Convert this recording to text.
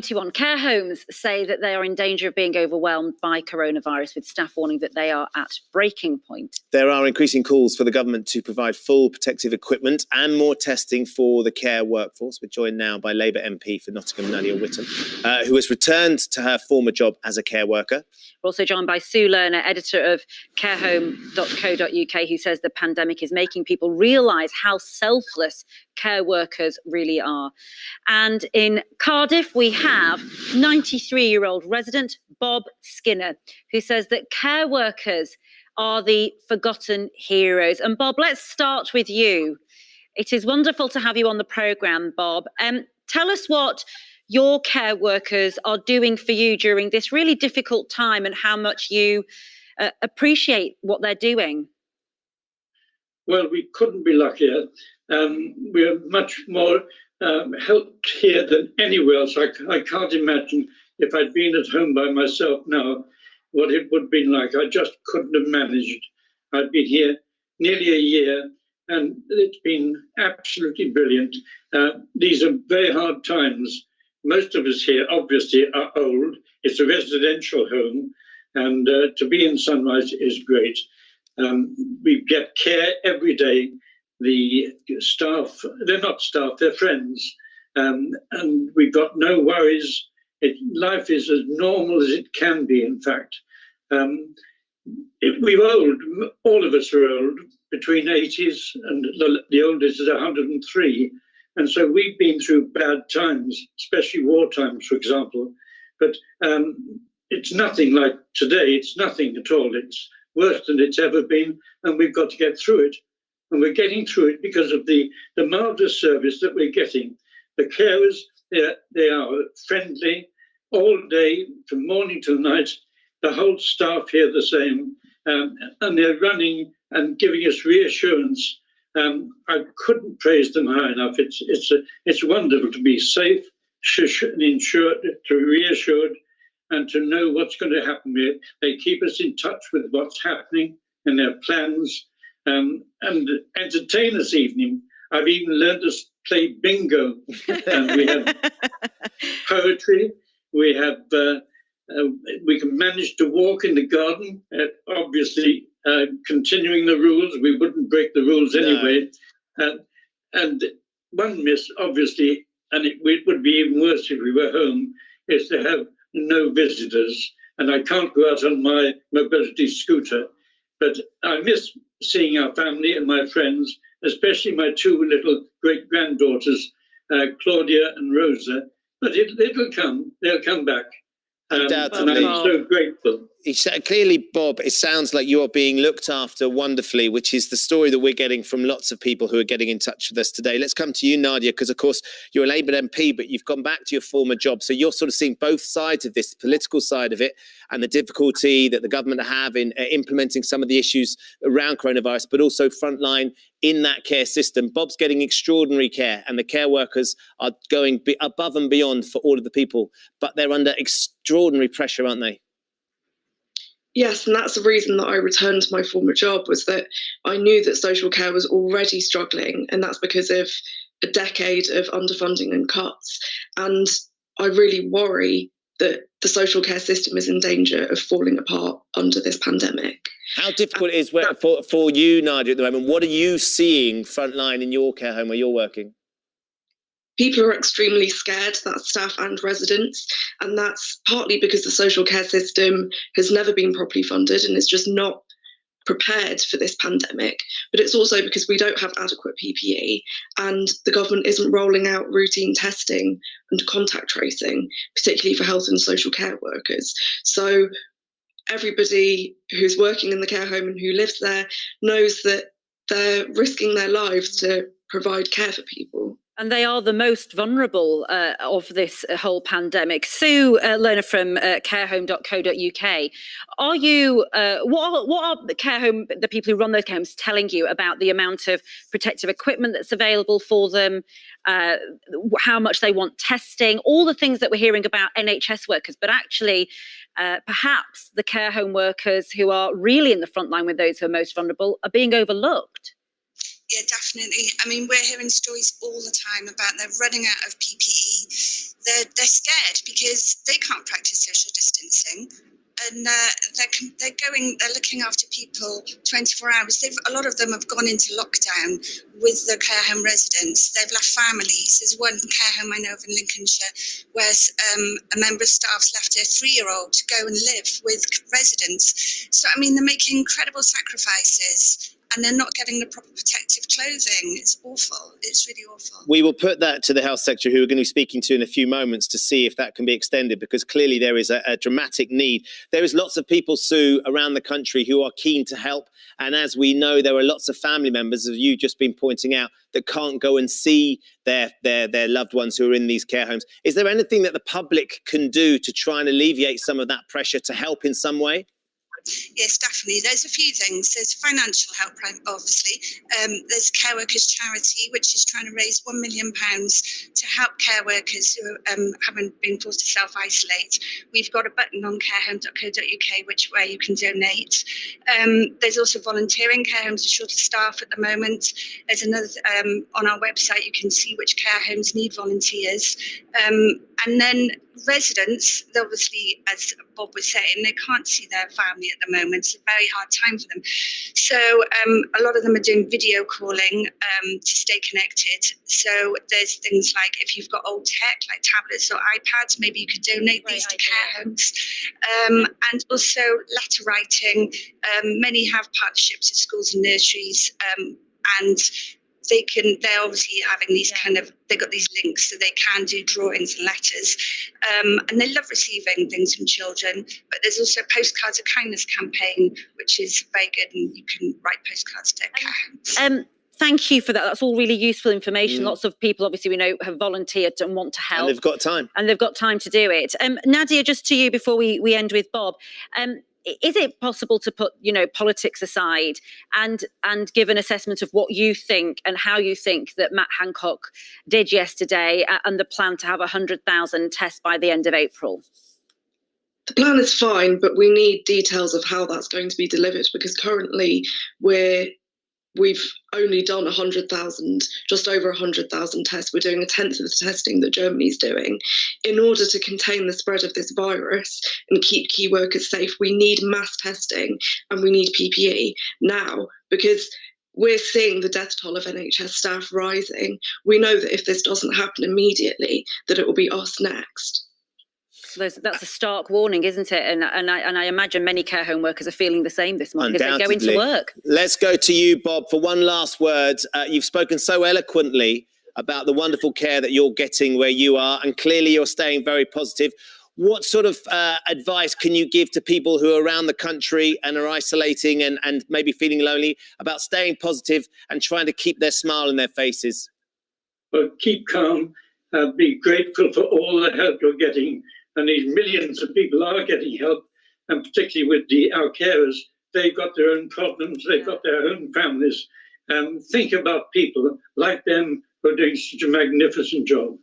21 care homes say that they are in danger of being overwhelmed by coronavirus, with staff warning that they are at breaking point. There are increasing calls for the government to provide full protective equipment and more testing for the care workforce. We're joined now by Labour MP for Nottingham, Nadia Whittome, who has returned to her former job as a care worker. We're also joined by Sue Lerner, editor of carehome.co.uk, who says the pandemic is making people realise how selfless care workers really are. And in Cardiff, we have 93-year-old resident Bob Skinner, who says that care workers are the forgotten heroes. And Bob, let's start with you. It is wonderful to have you on the programme, Bob. Tell us what your care workers are doing for you during this really difficult time and how much you appreciate what they're doing. Well, we couldn't be luckier. We're much more helped here than anywhere else. I can't imagine if I'd been at home by myself now, what it would have been like. I just couldn't have managed. I've been here nearly a year and it's been absolutely brilliant. These are very hard times. Most of us here obviously are old. It's a residential home and to be in Sunrise is great. We get care every day. The staff, they're not staff, they're friends. And we've got no worries. Life is as normal as it can be, in fact. We're old, all of us are old, between 80s and the oldest is 103. And so we've been through bad times, especially war times, for example. But it's nothing like today. It's nothing at all. It's worse than it's ever been. And we've got to get through it. And we're getting through it because of the marvellous service that we're getting. The carers, they are friendly all day, from morning till night. The whole staff here the same. And they're running and giving us reassurance. I couldn't praise them high enough. It's wonderful to be safe, and insured, to be reassured, and to know what's going to happen here. They keep us in touch with what's happening and their plans, and entertain us evening. I've even learned to play bingo, and we have poetry. We have we can manage to walk in the garden. Obviously, continuing the rules, we wouldn't break the rules anyway. No. And one miss, obviously, and it would be even worse if we were home, is to have no visitors. And I can't go out on my mobility scooter, but I miss seeing our family and my friends, especially my two little great-granddaughters, Claudia and Rosa. But it'll come. They'll come back. And I'm so grateful. Clearly, Bob, it sounds like you are being looked after wonderfully, which is the story that we're getting from lots of people who are getting in touch with us today. Let's come to you, Nadia, because, of course, you're a Labour MP, but you've gone back to your former job. So you're sort of seeing both sides of this, the political side of it and the difficulty that the government have in implementing some of the issues around coronavirus, but also frontline in that care system. Bob's getting extraordinary care and the care workers are going above and beyond for all of the people, but they're under extraordinary pressure, aren't they? Yes, and that's the reason that I returned to my former job, was that I knew that social care was already struggling, and that's because of a decade of underfunding and cuts. And I really worry that the social care system is in danger of falling apart under this pandemic. How difficult it is for you, Nadia, at the moment? What are you seeing frontline in your care home where you're working? People are extremely scared, that's staff and residents, and that's partly because the social care system has never been properly funded and is just not prepared for this pandemic. But it's also because we don't have adequate PPE and the government isn't rolling out routine testing and contact tracing, particularly for health and social care workers. So everybody who's working in the care home and who lives there knows that they're risking their lives to provide care for people. And they are the most vulnerable of this whole pandemic. Sue Lerner from carehome.co.uk. Are you? What are the people who run those care homes telling you about the amount of protective equipment that's available for them? How much they want testing? All the things that we're hearing about NHS workers, but actually, perhaps the care home workers who are really in the front line with those who are most vulnerable are being overlooked. Yeah, definitely. I mean, we're hearing stories all the time about they're running out of PPE. They're scared because they can't practice social distancing, and they're looking after people 24 hours. A lot of them have gone into lockdown with the care home residents. They've left families. There's one care home I know of in Lincolnshire where a member of staff's left her 3-year-old to go and live with residents. So I mean, they're making incredible sacrifices. And they're not getting the proper protective clothing. It's awful. It's really awful. We will put that to the Health Secretary, who we're going to be speaking to in a few moments, to see if that can be extended, because clearly there is a dramatic need. There is lots of people, Sue, around the country who are keen to help. And as we know, there are lots of family members, as you've just been pointing out, that can't go and see their loved ones who are in these care homes. Is there anything that the public can do to try and alleviate some of that pressure, to help in some way? Yes, definitely. There's a few things. There's financial help, obviously. There's Care Workers Charity, which is trying to raise £1 million to help care workers who haven't been forced to self-isolate. We've got a button on carehome.co.uk where you can donate. There's also volunteering. Care homes are short of staff at the moment. There's another on our website. You can see which care homes need volunteers. And then residents, obviously, as Bob was saying, they can't see their family at the moment. It's a very hard time for them. So a lot of them are doing video calling to stay connected. So there's things like, if you've got old tech, like tablets or iPads, maybe you could donate these to care homes. And also letter writing. Many have partnerships with schools and nurseries, and they're obviously having these they've got these links so they can do drawings and letters, and they love receiving things from children. But there's also Postcards of Kindness campaign, which is very good, and you can write postcards to care homes. Thank you for that. That's all really useful information. Lots of people, obviously, we know, have volunteered and want to help. And they've got time. And they've got time to do it. Nadia, just to you before we end with Bob. Is it possible to put, politics aside and give an assessment of what you think and how you think that Matt Hancock did yesterday, and the plan to have 100,000 tests by the end of April? The plan is fine, but we need details of how that's going to be delivered, because currently we've only done 100,000, just over 100,000 tests. We're doing 1/10 of the testing that Germany's doing. In order to contain the spread of this virus and keep key workers safe, we need mass testing and we need PPE now, because we're seeing the death toll of NHS staff rising. We know that if this doesn't happen immediately, that it will be us next. That's a stark warning, isn't it? And I imagine many care home workers are feeling the same this morning as they go into work. Let's go to you, Bob, for one last word. You've spoken so eloquently about the wonderful care that you're getting where you are, and clearly you're staying very positive. What sort of advice can you give to people who are around the country and are isolating and maybe feeling lonely, about staying positive and trying to keep their smile on their faces? Well, keep calm, be grateful for all the help you're getting. And these millions of people are getting help, and particularly with our carers, they've got their own problems, they've got their own families. Think about people like them who are doing such a magnificent job.